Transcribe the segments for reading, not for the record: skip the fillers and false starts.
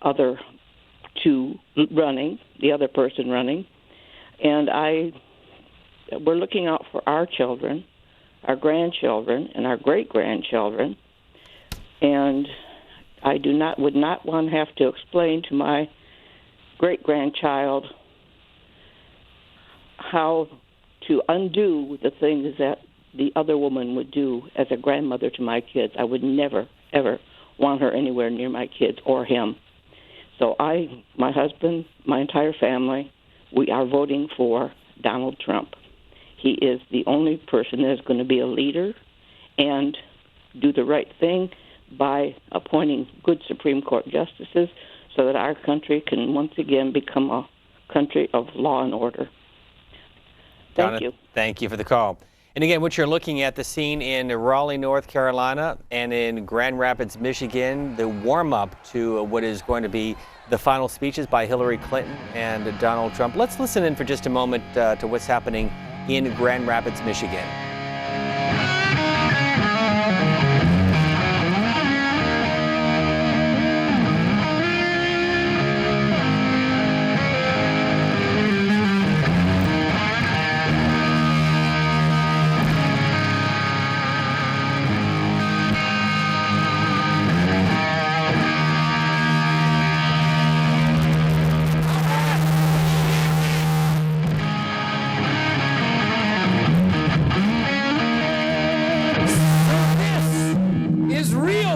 other two running, the other person running, and we're looking out for our children, our grandchildren, and our great-grandchildren, and I would not want to have to explain to my great-grandchild how to undo the things that the other woman would do as a grandmother to my kids. I would never, ever want her anywhere near my kids or him. So my husband, my entire family, we are voting for Donald Trump. He is the only person that is going to be a leader and do the right thing by appointing good Supreme Court justices so that our country can once again become a country of law and order. Thank you. Thank you for the call. And again, what you're looking at, the scene in Raleigh, North Carolina, and in Grand Rapids, Michigan, the warm-up to what is going to be the final speeches by Hillary Clinton and Donald Trump. Let's listen in for just a moment to what's happening in Grand Rapids, Michigan.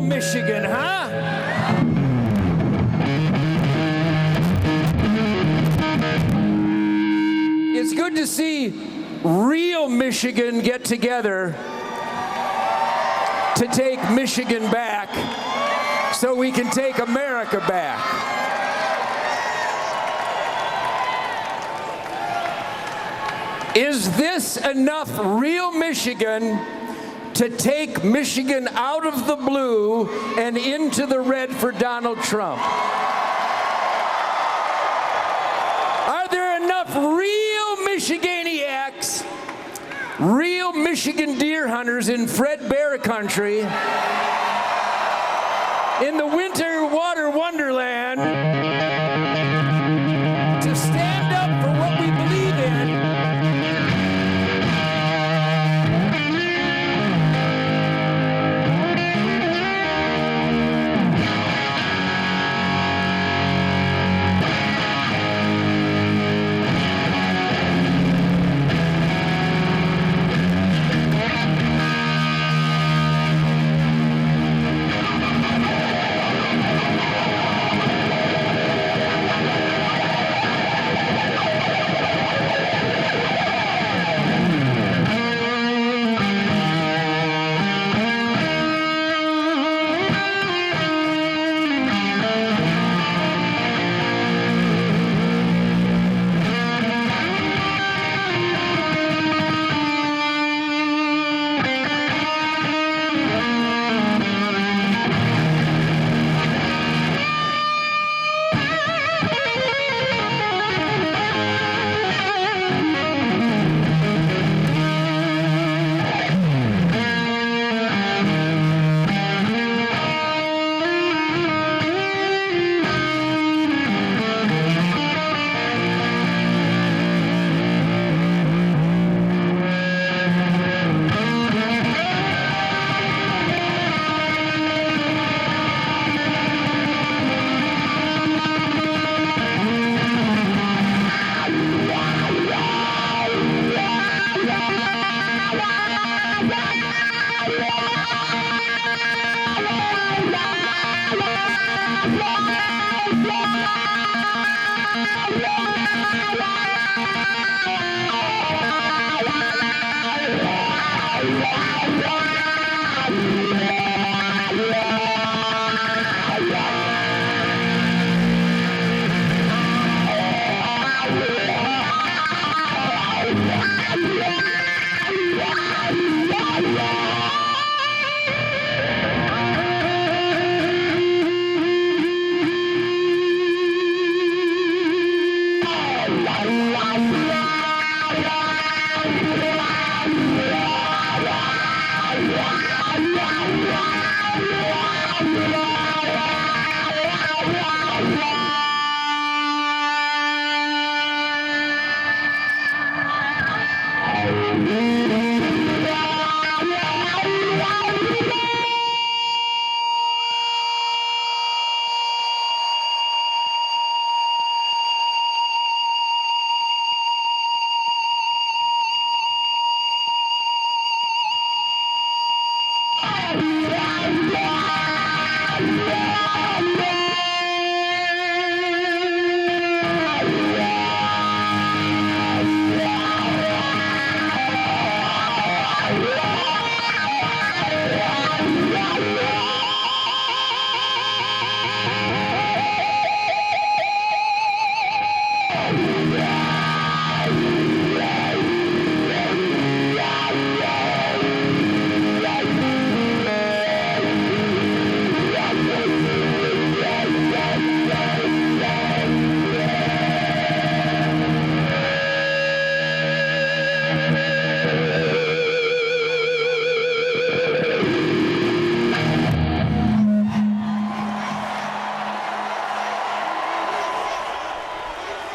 Michigan, huh? It's good to see real Michigan get together to take Michigan back so we can take America back. Is this enough real Michigan to take Michigan out of the blue and into the red for Donald Trump? Are there enough real Michiganiacs, real Michigan deer hunters in Fred Bear country, in the winter water wonderland, to stand up for what we believe in?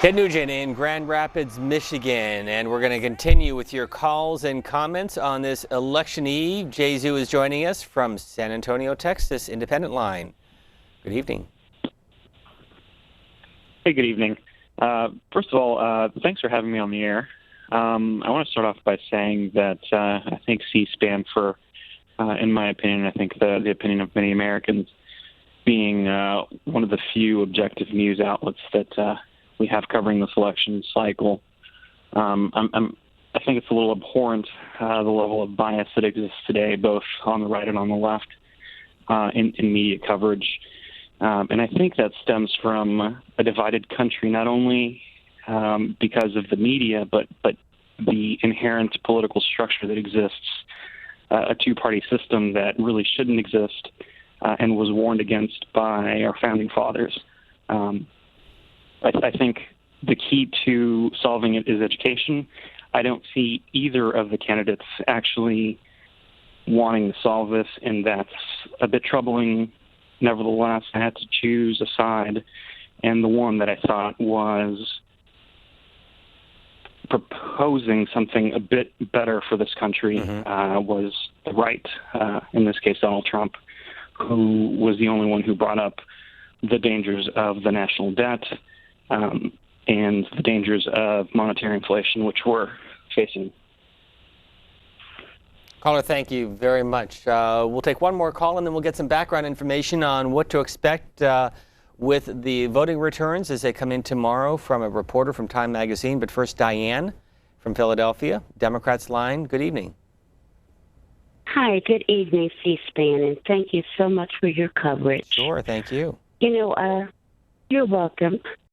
Ted Nugent in Grand Rapids, Michigan, and we're going to continue with your calls and comments on this election eve. Jay Zhu is joining us from San Antonio, Texas, Independent Line. Good evening. Hey, good evening. First of all, thanks for having me on the air. I want to start off by saying that I think C-SPAN, in my opinion, I think the opinion of many Americans, being one of the few objective news outlets that we have covering this election cycle. I think it's a little abhorrent, the level of bias that exists today, both on the right and on the left, in media coverage. And I think that stems from a divided country, not only because of the media, but the inherent political structure that exists, a two-party system that really shouldn't exist and was warned against by our founding fathers. I think the key to solving it is education. I don't see either of the candidates actually wanting to solve this, and that's a bit troubling. Nevertheless, I had to choose a side, and the one that I thought was proposing something a bit better for this country was the right, in this case Donald Trump, who was the only one who brought up the dangers of the national debt and the dangers of monetary inflation, which we're facing. Caller, thank you very much. We'll take one more call and then we'll get some background information on what to expect with the voting returns as they come in tomorrow from a reporter from Time Magazine. But first, Diane from Philadelphia, Democrats line. Good evening. Hi, good evening, C-SPAN, and thank you so much for your coverage. Sure, thank you. You know, you're welcome.